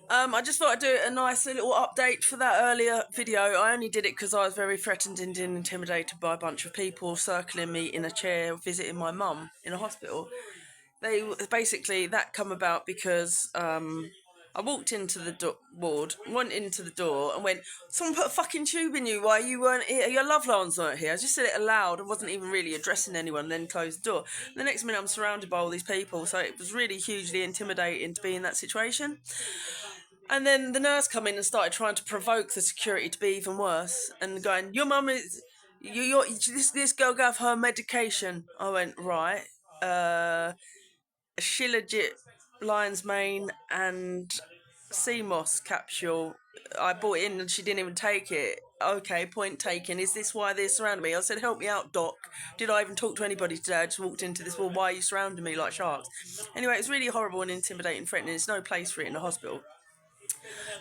I just thought I'd do a nice little update for that earlier video. I only did it because I was very threatened and intimidated by a bunch of people circling me in a chair visiting my mum in a hospital. They basically that come about because I walked into the ward, went into the door, and went, "Someone put a fucking tube in you. Why you weren't here? Your loved ones weren't here." I just said it aloud. I wasn't even really addressing anyone. Then closed the door. The next minute, I'm surrounded by all these people, so it was really hugely intimidating to be in that situation. And then the nurse come in and started trying to provoke the security to be even worse, and going, "Your mum is." This girl gave her medication. I went, right. Shilajit lion's mane and sea moss capsule. I bought it in and she didn't even take it. Okay, point taken. Is this why they're surrounding me? I said, "Help me out, doc." Did I even talk to anybody today? I just walked into this wall. Why are you surrounding me like sharks? Anyway, it's really horrible and intimidating, threatening. There's no place for it in a hospital.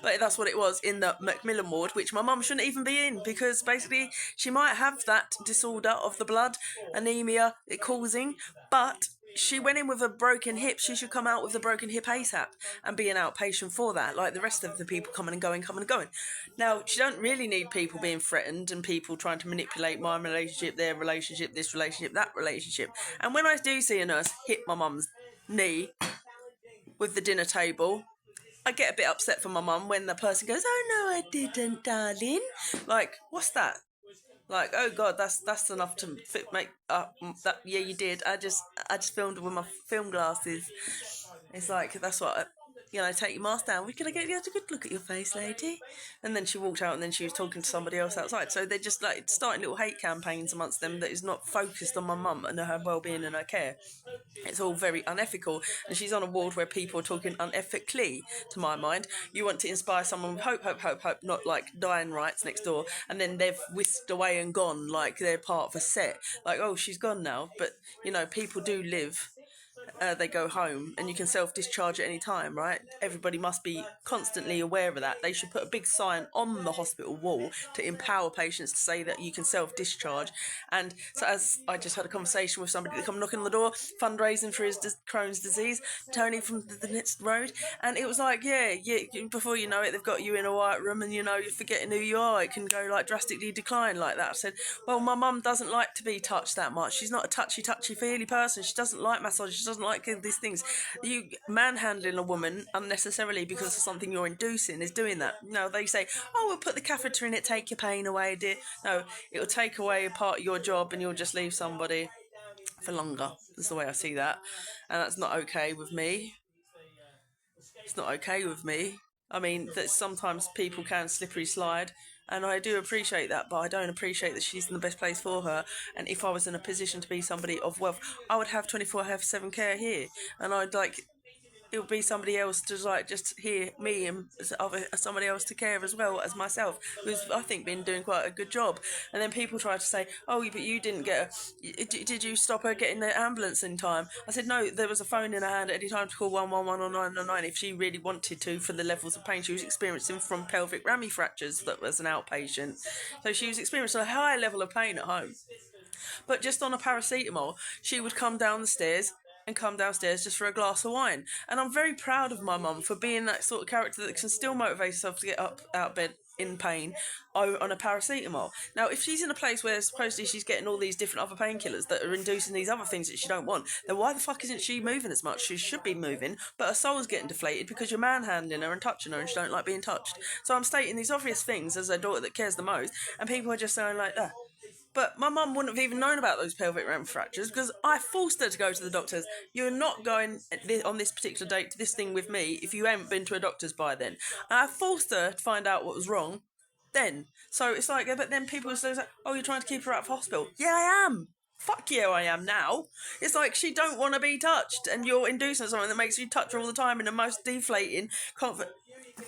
But that's what it was in the Macmillan ward, which my mum shouldn't even be in, because basically she might have that disorder of the blood, anemia it causing, but she went in with a broken hip. She should come out with a broken hip ASAP and be an outpatient for that, like the rest of the people coming and going. Now, she don't really need people being threatened and people trying to manipulate my relationship, their relationship, this relationship, that relationship. And when I do see a nurse hit my mum's knee with the dinner table, I get a bit upset for my mum when the person goes, "Oh no, I didn't, darling." Like, what's that? Like, oh god, that's enough to make up that. Yeah, you did. I just filmed with my film glasses. It's like that's what. Take your mask down. We can get you a good look at your face, lady. And then she walked out, and then she was talking to somebody else outside. So they're just like starting little hate campaigns amongst them that is not focused on my mum and her well-being and her care. It's all very unethical, and she's on a ward where people are talking unethically, to my mind. You want to inspire someone with hope, not like dying rights next door, and then they've whisked away and gone like they're part of a set. Like, oh, she's gone now, but people do live. They go home and you can self-discharge at any time, right? Everybody must be constantly aware of that. They should put a big sign on the hospital wall to empower patients to say that you can self-discharge. And so, as I just had a conversation with somebody that come knocking on the door, fundraising for his Crohn's disease, Tony from the next road, and it was like, yeah, before you know it, they've got you in a white room, and you're forgetting who you are. It can go like drastically decline like that. I said, well, my mum doesn't like to be touched that much. She's not a touchy-feely person. She doesn't like massage. She doesn't like these things. You manhandling a woman unnecessarily because of something you're inducing is doing that. They say, "Oh, we'll put the catheter in it, take your pain away, dear." No, it'll take away a part of your job, and you'll just leave somebody for longer. That's the way I see that, and that's not okay with me. It's not okay with me. I mean, that sometimes people can slippery slide, and I do appreciate that, but I don't appreciate that she's in the best place for her. And if I was in a position to be somebody of wealth, I would have 24/7 care here, and I'd like it would be somebody else to just hear me and somebody else to care as well as myself, who's I think been doing quite a good job. And then people try to say, "Oh, but you didn't did you stop her getting the ambulance in time?" I said, "No, there was a phone in her hand at any time to call 111 or 999 if she really wanted to, for the levels of pain she was experiencing from pelvic rami fractures that was an outpatient. So she was experiencing a high level of pain at home. But just on a paracetamol, she would come down the stairs and come downstairs just for a glass of wine. And I'm very proud of my mum for being that sort of character that can still motivate herself to get up out of bed in pain on a paracetamol. Now, if she's in a place where supposedly she's getting all these different other painkillers that are inducing these other things that she don't want, then why the fuck isn't she moving as much? She should be moving, but her soul's getting deflated because you're manhandling her and touching her and she don't like being touched. So I'm stating these obvious things as a daughter that cares the most, and people are just saying like, but my mum wouldn't have even known about those pelvic ram fractures because I forced her to go to the doctors. "You're not going on this particular date to this thing with me if you haven't been to a doctor's by then." And I forced her to find out what was wrong then. So it's like, but then people are like, "Oh, you're trying to keep her out of hospital." Yeah, I am. Fuck you, I am now. It's like she don't want to be touched, and you're inducing something that makes you touch her all the time in the most deflating,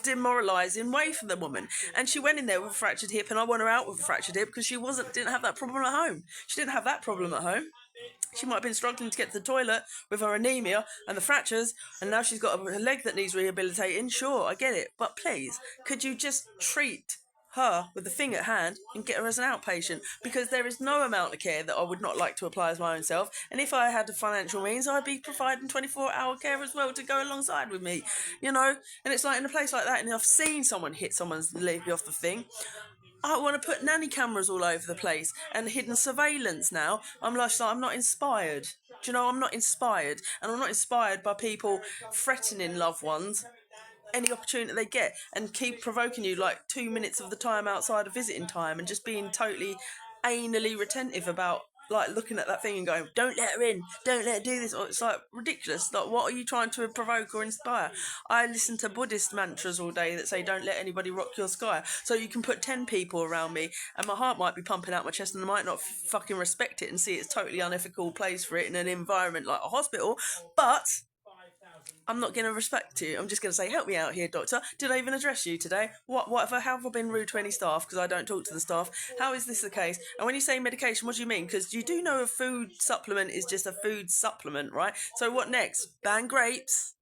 demoralising way for the woman. And she went in there with a fractured hip, and I want her out with a fractured hip because she didn't have that problem at home. She didn't have that problem at home. She might have been struggling to get to the toilet with her anemia and the fractures, and now she's got a leg that needs rehabilitating. Sure, I get it, but please, could you just treat her with the thing at hand and get her as an outpatient, because there is no amount of care that I would not like to apply as my own self. And if I had the financial means, I'd be providing 24-hour care as well to go alongside with me, you know. And it's like in a place like that, and I've seen someone hit someone's leg off the thing, I want to put nanny cameras all over the place and hidden surveillance now. I'm not inspired. Do you know, I'm not inspired. And I'm not inspired by people threatening loved ones any opportunity they get and keep provoking you like 2 minutes of the time outside of visiting time and just being totally anally retentive about like looking at that thing and going, don't let her in, don't let her do this. Or it's like ridiculous. Like, what are you trying to provoke or inspire? I listen to Buddhist mantras all day that say don't let anybody rock your sky. So you can put 10 people around me and my heart might be pumping out my chest and I might not fucking respect it and see it's totally unethical place for it in an environment like a hospital, but I'm not going to respect you. I'm just going to say, help me out here, doctor. Did I even address you today? What have I been rude to any staff because I don't talk to the staff? How is this the case? And when you say medication, what do you mean? Because you do know a food supplement is just a food supplement, right? So what next? Ban grapes?